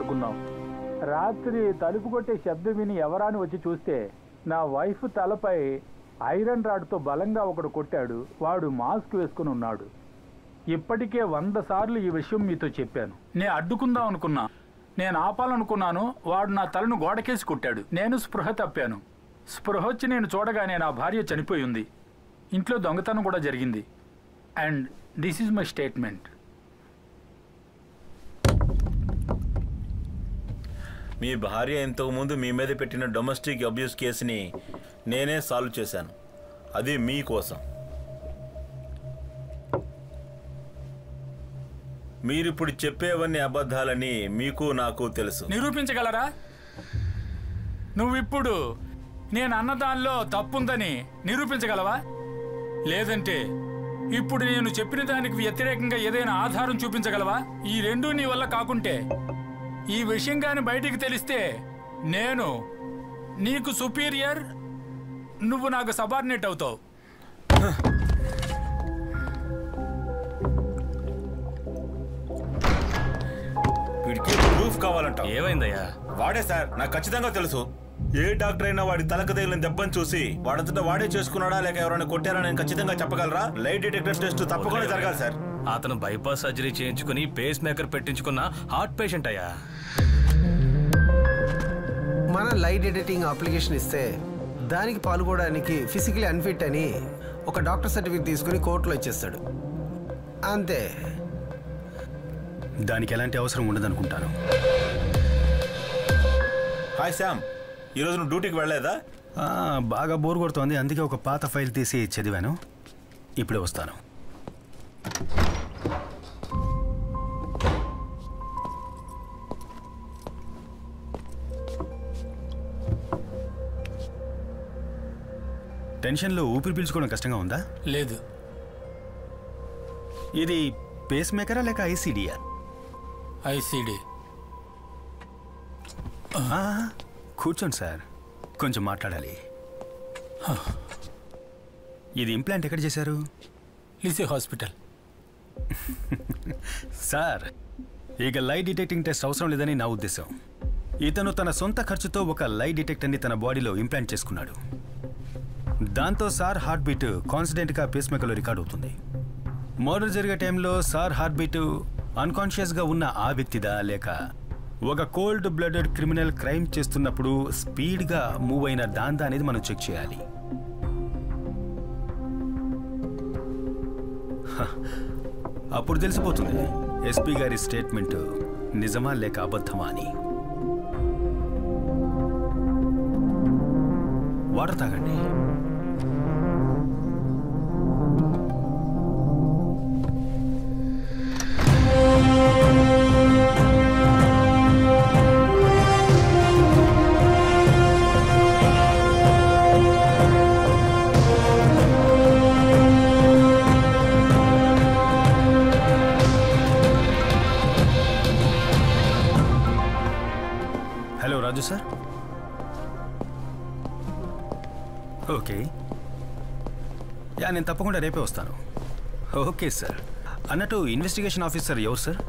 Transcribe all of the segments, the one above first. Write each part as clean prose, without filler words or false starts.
పడుకున్నాం. రాత్రి తలుపు కొట్టే శబ్దం విని ఎవరాని వచ్చి చూస్తే నా వైఫ్ తలపై ఐరన్ రాడ్తో బలంగా ఒకడు కొట్టాడు. వాడు మాస్క్ వేసుకుని ఉన్నాడు. ఇప్పటికే 100 సార్లు ఈ విషయం మీతో చెప్పాను. నేను అడ్డుకుందాం అనుకున్నా, నేను ఆపాలనుకున్నాను. వాడు నా తలను గోడకేసి కొట్టాడు. నేను స్పృహ తప్పాను. స్పృహ వచ్చి నేను చూడగానే నా భార్య చనిపోయి ఉంది. ఇంట్లో దొంగతనం కూడా జరిగింది. And this is my statement. మీ భార్య ఇంతకుముందు మీ మీద పెట్టిన డొమెస్టిక్ అబ్యూస్ కేసుని నేనే సాల్వ్ చేశాను. అది మీకోసం. మీరిప్పుడు చెప్పేవన్నీ అబద్ధాలని మీకు నాకు తెలుసు. నిరూపించగలరా? నువ్విప్పుడు నేను అన్నదానిలో తప్పుందని నిరూపించగలవా? లేదంటే ఇప్పుడు నేను చెప్పిన దానికి వ్యతిరేకంగా ఏదైనా ఆధారం చూపించగలవా? ఈ రెండూ నీ వల్ల కాకుంటే, ఈ విషయం కానీ బయటికి తెలిస్తే నేను నీకు సుపీరియర్, నువ్వు నాకు సబార్డినేట్ అవుతావు. వీడికి ప్రూఫ్ కావాలంట. ఏమైందయ్యా? వాడే సార్, నాకు ఖచ్చితంగా తెలుసు. ఏ డాక్టర్ అయినా వాడి తలకు తగిలిన దెబ్బని చూసి వాడంతటా వాడే చేసుకున్నాడా లేక ఎవరైనా కొట్టారా నేను ఖచ్చితంగా చెప్పగలరా? లైట్ డిటెక్టర్ టెస్ట్ తప్పకుండా జరగాలి సార్. అతను బైపాస్ సర్జరీ చేయించుకుని పేస్ మేకర్ పెట్టించుకున్న హార్ట్ పేషెంట్ అయ్యా. మన లైట్ డిటెక్టింగ్ అప్లికేషన్ ఇస్తే దానికి పాల్గొనడానికి ఫిజికలీ అన్ఫిట్ అని ఒక డాక్టర్ సర్టిఫికేట్ తీసుకుని కోర్టులో ఇచ్చేస్తాడు. అంతే. దానికి ఎలాంటి అవసరం ఉండదనుకుంటాను. హాయ్ శామ్, ఈరోజు నువ్వు డ్యూటీకి వెళ్ళలేదా? బాగా బోర్ కొడుతోంది, అందుకే ఒక పాత ఫైల్ తీసి చదివాను. ఇప్పుడే వస్తాను. టెన్షన్లో ఊపిరి పీల్చుకోవడం కష్టంగా ఉందా? లేదు. ఇది పేస్ మేకరా లేక ఐసీడీయా? ఐసీడీ. కూర్చోండి సార్, కొంచెం మాట్లాడాలి. ఇది ఇంప్లాంట్ ఎక్కడ చేశారు? లిసే హాస్పిటల్. సార్, ఇక లైట్ డిటెక్టింగ్ టెస్ట్ అవసరం లేదని నా ఉద్దేశం. ఇతను తన సొంత ఖర్చుతో ఒక లైట్ డిటెక్టర్ని తన బాడీలో ఇంప్లాంట్ చేసుకున్నాడు. దాంతో సార్ హార్ట్ బీట్ కాన్స్టెంట్గా పేస్ మేకర్లో రికార్డ్ అవుతుంది. మర్డర్ జరిగే టైంలో సార్ హార్ట్ బీట్ అన్కాన్షియస్గా ఉన్న ఆ వ్యక్తిదా లేక ఒక కోల్డ్ బ్లడెడ్ క్రిమినల్ క్రైమ్ చేస్తున్నప్పుడు స్పీడ్గా మూవ్ అయిన దాందా అనేది మనం చెక్ చేయాలి. అప్పుడు తెలిసిపోతుంది ఎస్పీ గారి స్టేట్మెంట్ నిజమా లేక అబద్ధమా అని. వాటర్ తాగండి. హలో రాజు సార్. ఓకే, నేను తప్పకుండా రేపే వస్తాను. Okay sir. అన్నట్టు ఇన్వెస్టిగేషన్ ఆఫీసర్ ఎవరు సార్?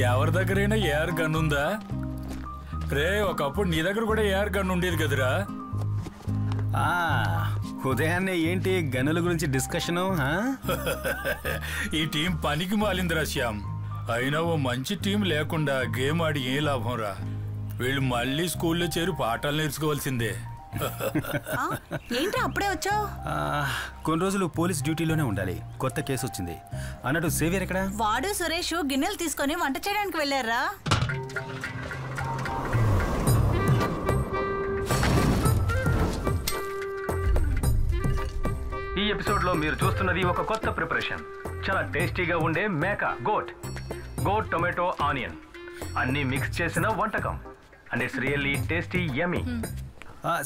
ఎవరి దగ్గరైనా ఏఆర్ గన్ ఉందా రే? ఒకప్పుడు నీ దగ్గర కూడా ఏఆర్ గన్ ఉండేది కదరా. ఉదయాన్నే ఏంటి గన్నుల గురించి డిస్కషను? ఈ టీం పనికి మాలిందిరా శ్యామ్. అయినా ఓ మంచి టీం లేకుండా గేమ్ ఆడి ఏం లాభం రా. వీళ్ళు మళ్ళీ స్కూల్లో చేరి పాఠాలు నేర్చుకోవాల్సిందే. ఏంటి అప్పుడే వచ్చావు? కొన్ని రోజులు పోలీస్ డ్యూటీలోనే ఉండాలి. కొత్త కేసు వచ్చింది. అన్నట్టు సేవియర్ ఎక్కడ? వాడు సురేష్ గిన్నెలు తీసుకొని వంట చేయడానికి వెళ్ళారా? ఈ ఎపిసోడ్ లో మీరు చూస్తున్నది ఒక కొత్త ప్రిపరేషన్. చాలా టేస్టీగా ఉండే మేక గోట్ టొమాటో ఆనియన్ అన్ని మిక్స్ చేసిన వంటకం. And it's really tasty yummy.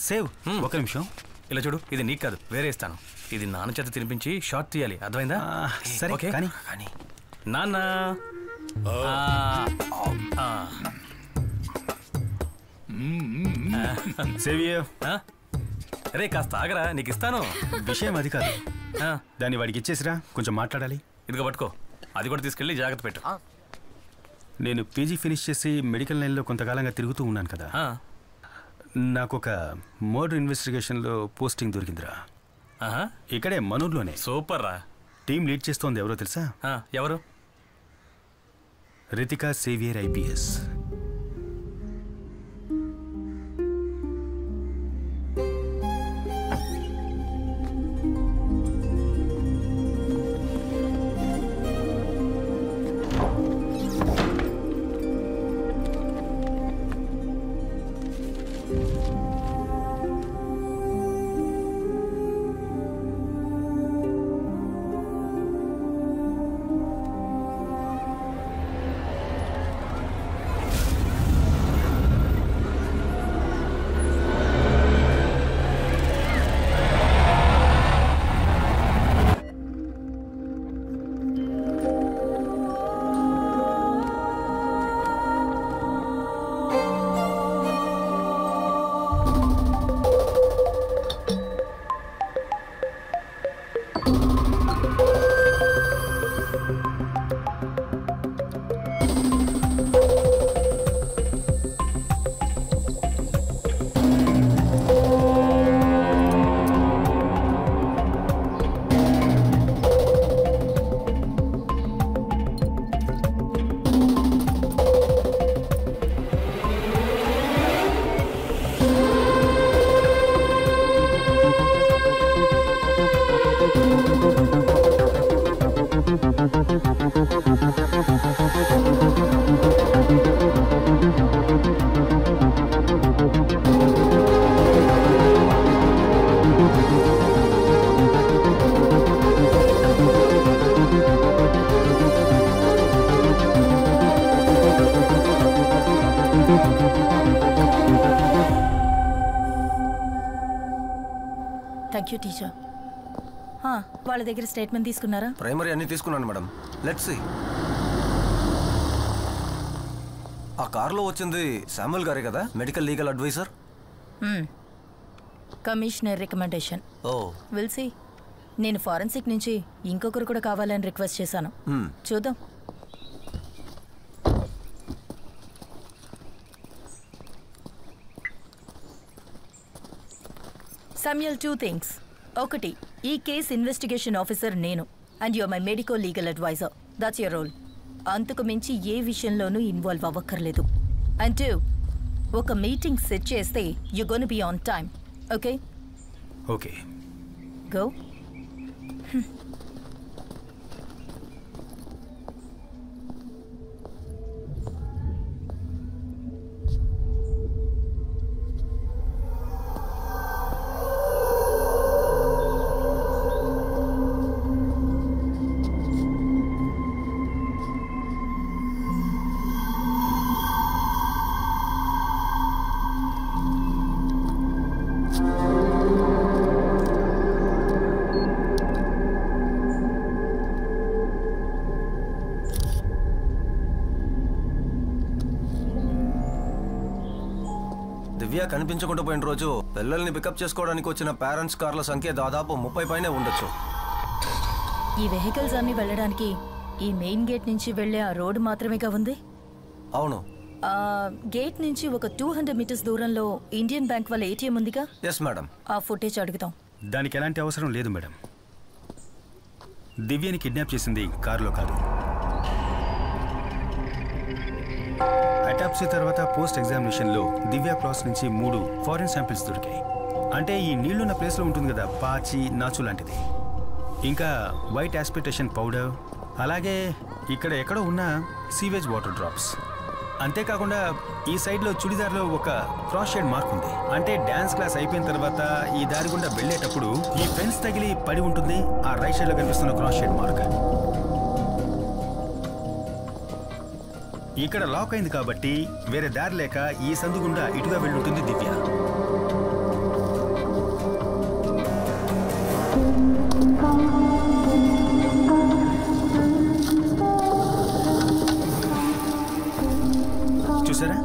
Save ఒక నిమిషం. ఇలా చూడు, ఇది నీకు కాదు, వేరే ఇస్తాను. ఇది నాన్న చేత తినిపించి షార్ట్ తీయాలి, అర్థమైందా? సరే ఓకే కానీ నాన్న. సేవియర్ రే కాస్త ఆగరా, నీకు ఇస్తాను. విషయం అది కాదు, దాన్ని వాడికి ఇచ్చేసిరా, కొంచెం మాట్లాడాలి. ఇదిగో పట్టుకో, అది కూడా తీసుకెళ్ళి జాగ్రత్త పెట్టు. నేను పీజీ ఫినిష్ చేసి మెడికల్ లైన్లో కొంతకాలంగా తిరుగుతూ ఉన్నాను కదా. నాకు ఒక మర్డర్ ఇన్వెస్టిగేషన్లో పోస్టింగ్ దొరికిందిరా. ఇక్కడే మనూర్లోనే. సూపర్ రా. టీం లీడ్ చేస్తోంది ఎవరో తెలుసా? ఎవరు? Ritika saviour IPS. Thank you teacher. వాళ్ళ దగ్గర స్టేట్మెంట్ తీసుకున్నారా? ప్రైమరీ అన్ని తీసుకున్నాను మేడం. Let's see. ఆ కార్లో వచ్చింది శామ్యుల్ గారే కదా, medical legal adviser? Commissioner recommendation. Oh will see. నేను ఫారెన్సిక్ నుంచి ఇంకొకరు కూడా కావాలని రిక్వెస్ట్ చేశాను. చూద్దాం. Samuel, 2 things. ఒకటి, ఈ కేస్ ఇన్వెస్టిగేషన్ ఆఫీసర్ నేను, and you're my medical legal adviser. That's your role. అంతకు మించి ఏ విషయంలోనూ ఇన్వాల్వ్ అవ్వక్కర్లేదు. అండ్ 2, ఒక మీటింగ్ సెట్ చేస్తే you gonna be on time. Okay? Okay. Go. Divya కనిపించకుండా పోయిన రోజు పిల్లల్ని పికప్ చేసుకోవడానికి వచ్చిన పేరెంట్స్ కార్ల సంఖ్య దాదాపు 30 పైనే ఉండొచ్చు. ఈ వెహికల్స్ అన్ని వెళ్ళడానికి ఈ మెయిన్ గేట్ నుంచి వెళ్ళే ఆ రోడ్డు మాత్రమేగా ఉంది? అవును. గేట్ నుంచి ఒక 200 మీటర్స్ దూరంలో ఇండియన్ బ్యాంక్ వాళ్ళ ATM ఉందిగా? Yes madam. ఆ ఫుటేజ్ అడుగుతాం. దానికి ఎలాంటి అవసరం లేదు మేడం. దివ్యని కిడ్నాప్ చేసింది కారులో కాదు. అటాప్సీ తర్వాత పోస్ట్ ఎగ్జామినేషన్లో దివ్య క్రాస్ నుంచి 3 ఫారిన్ శాంపిల్స్ దొరికాయి. అంటే ఈ నీళ్లున్న ప్లేస్లో ఉంటుంది కదా, పాచి, నాచు లాంటిది. ఇంకా వైట్ ఆస్పిటేషన్ పౌడర్, అలాగే ఇక్కడ ఎక్కడో ఉన్న సీవేజ్ వాటర్ డ్రాప్స్. అంతేకాకుండా ఈ సైడ్లో చుడిదార్లో ఒక క్రాస్ షేడ్ మార్క్ ఉంది. అంటే డ్యాన్స్ క్లాస్ అయిపోయిన తర్వాత ఈ దారి గుండా వెళ్ళేటప్పుడు ఈ ఫెన్స్ తగిలి పడి ఉంటుంది. ఆ రైట్ సైడ్లో కనిపిస్తున్న క్రాస్ షేడ్ మార్క్ ఇక్కడ లాక్ అయింది కాబట్టి వేరే దారి లేక ఈ సందు గుండా ఇటుగా వెళ్ళుంటుంది దివ్య. చూసారా,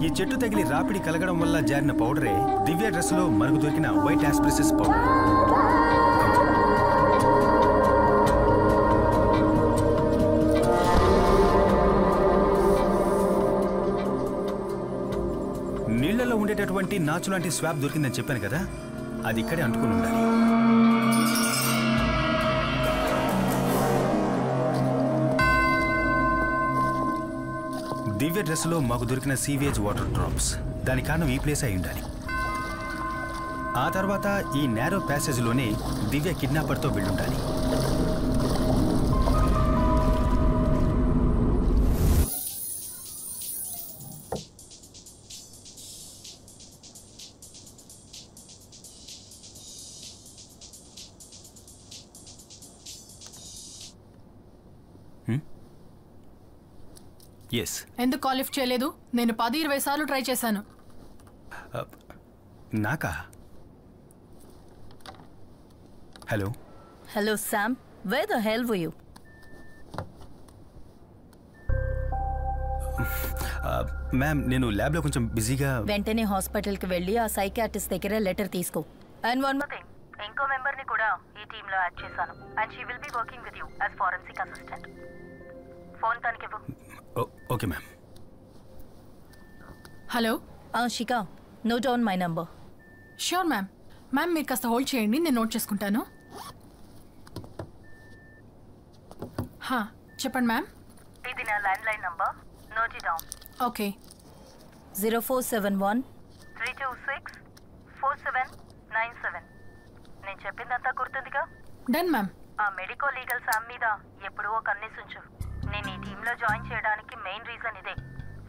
ఈ చెట్టు తగిలి రాపిడి కలగడం వల్ల జారిన పౌడరే దివ్య డ్రెస్లో మనకు దొరికిన వైట్ ఆస్ప్రిసెస్ పౌడర్. నీళ్లలో ఉండేటటువంటి నాచు లాంటి స్వాబ్ దొరికిందని చెప్పాను కదా, అది ఇక్కడే అంటుకుని ఉండాలి. దివ్య డ్రెస్లో మాకు దొరికిన సీవేజ్ వాటర్ డ్రాప్స్, దాని కారణం ఈ ప్లేస్ అయి ఉండాలి. ఆ తర్వాత ఈ నేరో ప్యాసేజ్లోనే దివ్య కిడ్నాపర్తో వెళ్ళుండాలి. ఎస్. ఎందుకు కాల్ లిఫ్ట్ చేయలేదు? నేను 10-20 సార్లు ట్రై చేశాను. నాకా? Hello hello Sam, where the hell were you? Ma'am, నేను ల్యాబ్లో కొంచెం బిజీగా. వెంటనే హాస్పిటల్కి వెళ్ళి ఆ సైకాట్రిస్ట్ దగ్గర లెటర్ తీసుకో. అండ్ వన్ మోర్ థింగ్, ఇంకో మెంబర్ని కూడా ఈ టీంలో యాడ్ చేశాను. And she will be working with you as forensic assistant. Phone తనకివ్వు. Okay ma'am. Hello Shikha, note down my number. Sure ma'am. Ma'am మీరు కాస్త హోల్డ్ చేయండి, నేను నోట్ చేసుకుంటాను. చెప్పండి మ్యామ్. ఇది నా landline number, note it down. Okay. 0471 326 4797. నేను చెప్పిందంతా గుర్తుందిగా? Done ma'am. ఆ మెడికో లీగల్ శామ్ మీద ఎప్పుడూ ఒక కన్నేసుంచు. నేను ఈ టీంలో జాయిన్ చేయడానికి మెయిన్ రీజన్ ఇదే.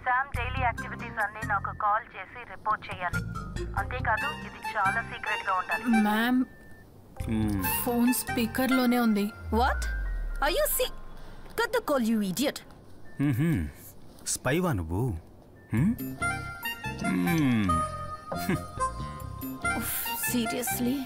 శామ్ డైలీ యాక్టివిటీస్ అన్నీ నాకు కాల్ చేసి రిపోర్ట్ చేయాలి. అంతేకాదు, ఇది చాలా సీక్రెట్గా ఉండాలి. మ్యామ్, ఫోన్ స్పీకర్లోనే ఉంది. What are you see? Cut the call, you idiot. స్పైవా నువ్వు? సీరియస్లీ?